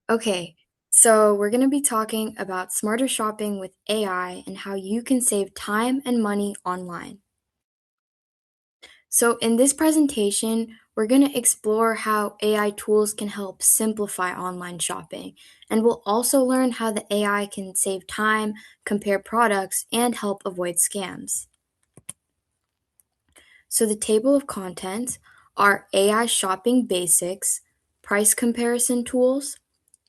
Okay, so we're going to be talking about smarter shopping with AI and how you can save time and money online. So, in this presentation, we're going to explore how AI tools can help simplify online shopping, and we'll also learn how the AI can save time, compare products, and help avoid scams. So, the table of contents are AI shopping basics, price comparison tools,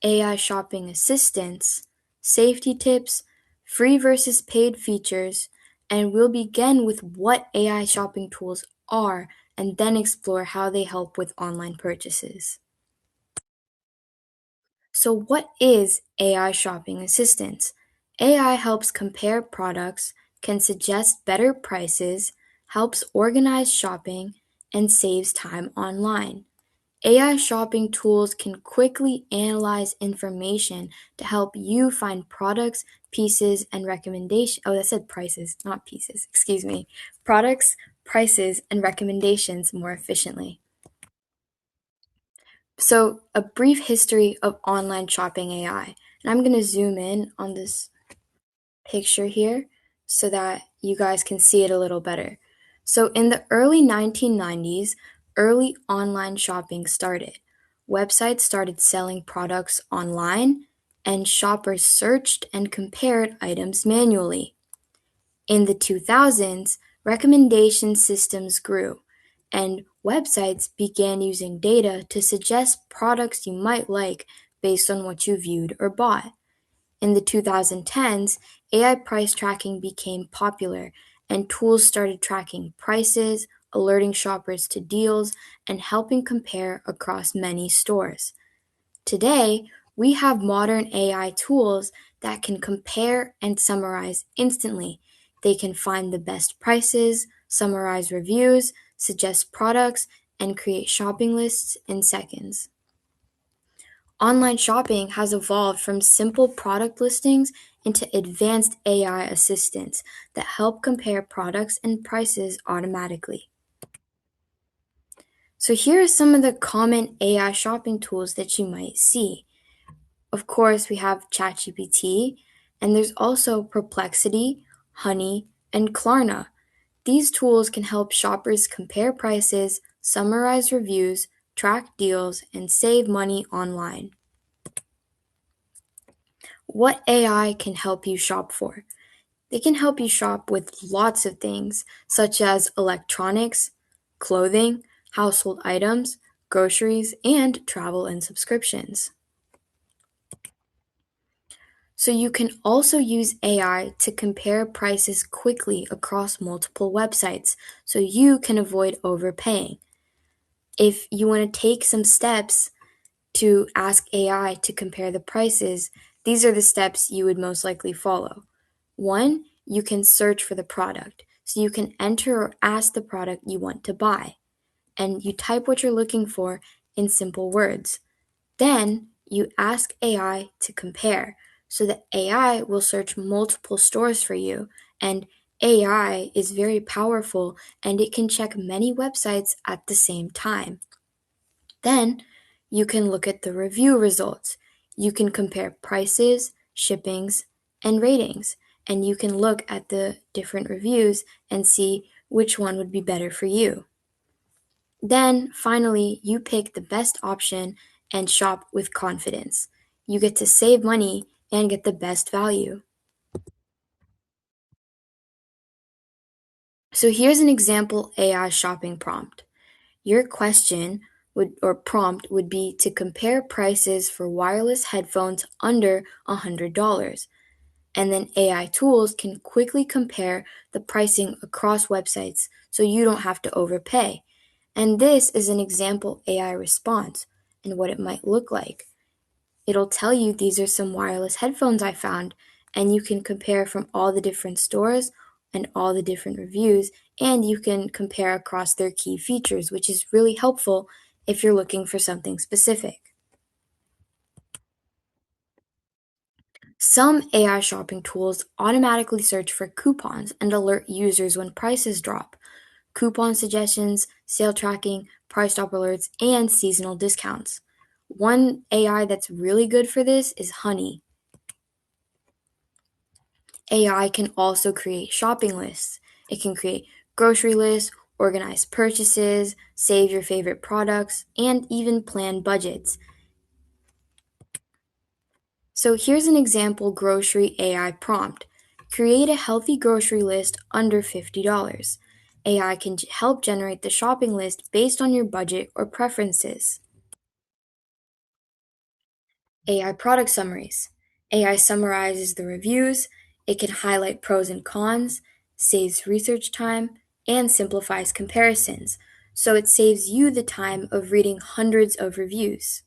AI shopping assistance, safety tips, free versus paid features, and we'll begin with what AI shopping tools are and then explore how they help with online purchases. So, what is AI shopping assistance? AI helps compare products, can suggest better prices, helps organize shopping, and saves time online. AI shopping tools can quickly analyze information to help you find products, pieces, and recommendations. Oh, that said prices, not pieces, excuse me. Products, prices, and recommendations more efficiently. So, a brief history of online shopping AI. And I'm going to zoom in on this picture here so that you guys can see it a little better. So, in the early 1990s, early online shopping started. Websites started selling products online, and shoppers searched and compared items manually. In the 2000s, recommendation systems grew, and websites began using data to suggest products you might like based on what you viewed or bought. In the 2010s, AI price tracking became popular, and tools started tracking prices, alerting shoppers to deals, and helping compare across many stores. Today, we have modern AI tools that can compare and summarize instantly. They can find the best prices, summarize reviews, suggest products, and create shopping lists in seconds. Online shopping has evolved from simple product listings into advanced AI assistants that help compare products and prices automatically. So, here are some of the common AI shopping tools that you might see. Of course, we have ChatGPT, and there's also Perplexity, Honey, and Klarna. These tools can help shoppers compare prices, summarize reviews, track deals, and save money online. What AI can help you shop for? They can help you shop with lots of things, such as electronics, clothing, household items, groceries, and travel and subscriptions. So you can also use AI to compare prices quickly across multiple websites so you can avoid overpaying. If you want to take some steps to ask AI to compare the prices, these are the steps you would most likely follow. One, you can search for the product. So you can enter or ask the product you want to buy, and you type what you're looking for in simple words. Then you ask AI to compare. So the AI will search multiple stores for you, and AI is very powerful and it can check many websites at the same time. Then you can look at the review results. You can compare prices, shippings, and ratings, and you can look at the different reviews and see which one would be better for you. Then finally, you pick the best option and shop with confidence. You get to save money and get the best value. So here's an example AI shopping prompt. Your question would or prompt would be to compare prices for wireless headphones under $100. And then AI tools can quickly compare the pricing across websites so you don't have to overpay. And this is an example AI response and what it might look like. It'll tell you these are some wireless headphones I found, and you can compare from all the different stores and all the different reviews, and you can compare across their key features, which is really helpful if you're looking for something specific. Some AI shopping tools automatically search for coupons and alert users when prices drop. coupon suggestions, sale tracking, price drop alerts, and seasonal discounts. One AI that's really good for this is Honey. AI can also create shopping lists. It can create grocery lists, organize purchases, save your favorite products, and even plan budgets. So here's an example grocery AI prompt. Create a healthy grocery list under $50. AI can help generate the shopping list based on your budget or preferences. AI product summaries. AI summarizes the reviews, it can highlight pros and cons, saves research time, and simplifies comparisons. So it saves you the time of reading hundreds of reviews.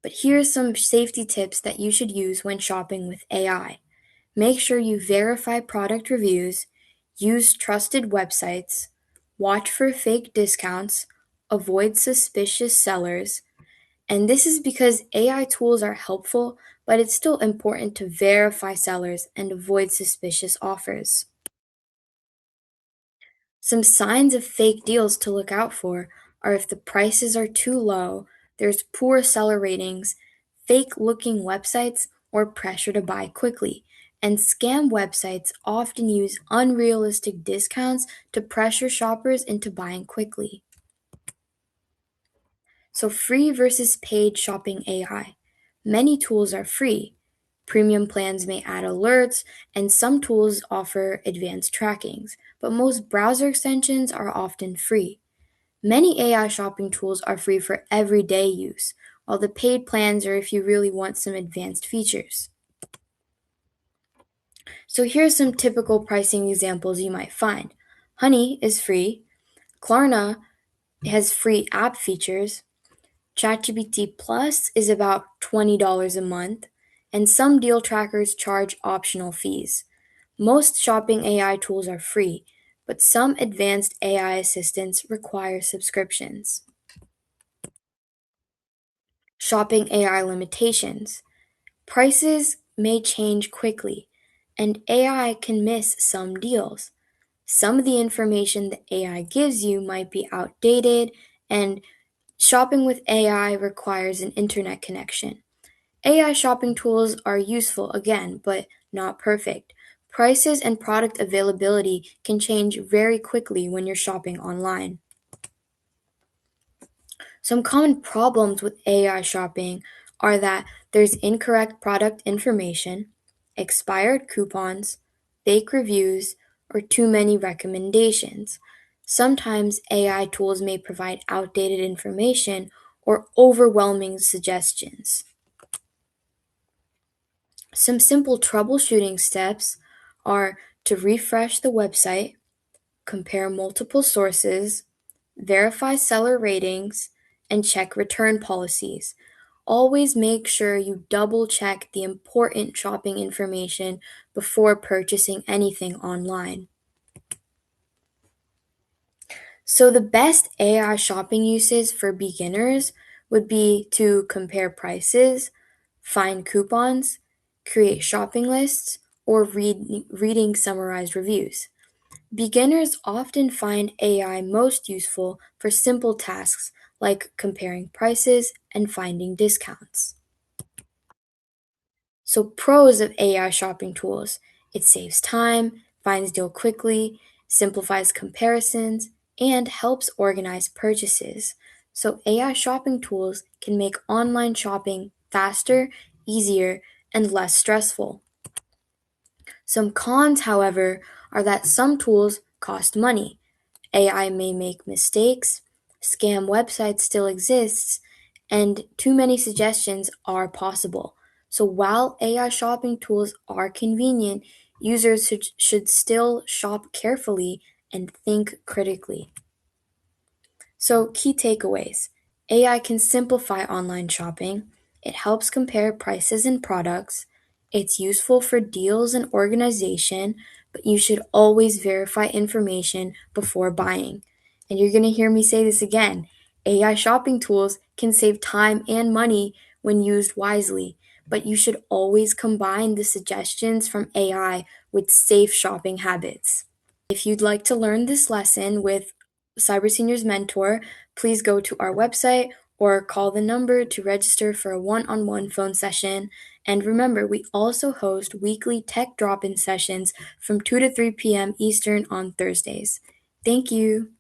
But here are some safety tips that you should use when shopping with AI. Make sure you verify product reviews, use trusted websites, watch for fake discounts, avoid suspicious sellers, and this is because AI tools are helpful, but it's still important to verify sellers and avoid suspicious offers. Some signs of fake deals to look out for are if the prices are too low, there's poor seller ratings, fake looking websites, or pressure to buy quickly. And scam websites often use unrealistic discounts to pressure shoppers into buying quickly. So, free versus paid shopping AI. Many tools are free. Premium plans may add alerts, and some tools offer advanced trackings, but most browser extensions are often free. Many AI shopping tools are free for everyday use, while the paid plans are if you really want some advanced features. So, here are some typical pricing examples you might find. Honey is free, Klarna has free app features, ChatGPT Plus is about $20 a month, and some deal trackers charge optional fees. Most shopping AI tools are free, but some advanced AI assistants require subscriptions. Shopping AI limitations. Prices may change quickly, and AI can miss some deals. Some of the information that AI gives you might be outdated, and shopping with AI requires an internet connection. AI shopping tools are useful again, but not perfect. Prices and product availability can change very quickly when you're shopping online. Some common problems with AI shopping are that there's incorrect product information, expired coupons, fake reviews, or too many recommendations. Sometimes AI tools may provide outdated information or overwhelming suggestions. Some simple troubleshooting steps are to refresh the website, compare multiple sources, verify seller ratings, and check return policies. Always make sure you double check the important shopping information before purchasing anything online. So, the best AI shopping uses for beginners would be to compare prices, find coupons, create shopping lists, or reading summarized reviews. Beginners often find AI most useful for simple tasks like comparing prices and finding discounts. So, pros of AI shopping tools: it saves time, finds deal quickly, simplifies comparisons, and helps organize purchases. So, AI shopping tools can make online shopping faster, easier, and less stressful. Some cons, however, are that some tools cost money. AI may make mistakes, scam websites still exists, and too many suggestions are possible. So while AI shopping tools are convenient, users should still shop carefully and think critically. So, key takeaways: AI can simplify online shopping, it helps compare prices and products, it's useful for deals and organization, but you should always verify information before buying. And you're going to hear me say this again: AI shopping tools can save time and money when used wisely, but you should always combine the suggestions from AI with safe shopping habits. If you'd like to learn this lesson with Cyber Seniors Mentor, please go to our website or call the number to register for a one-on-one phone session. And remember, we also host weekly tech drop-in sessions from 2 to 3 p.m. Eastern on Thursdays. Thank you.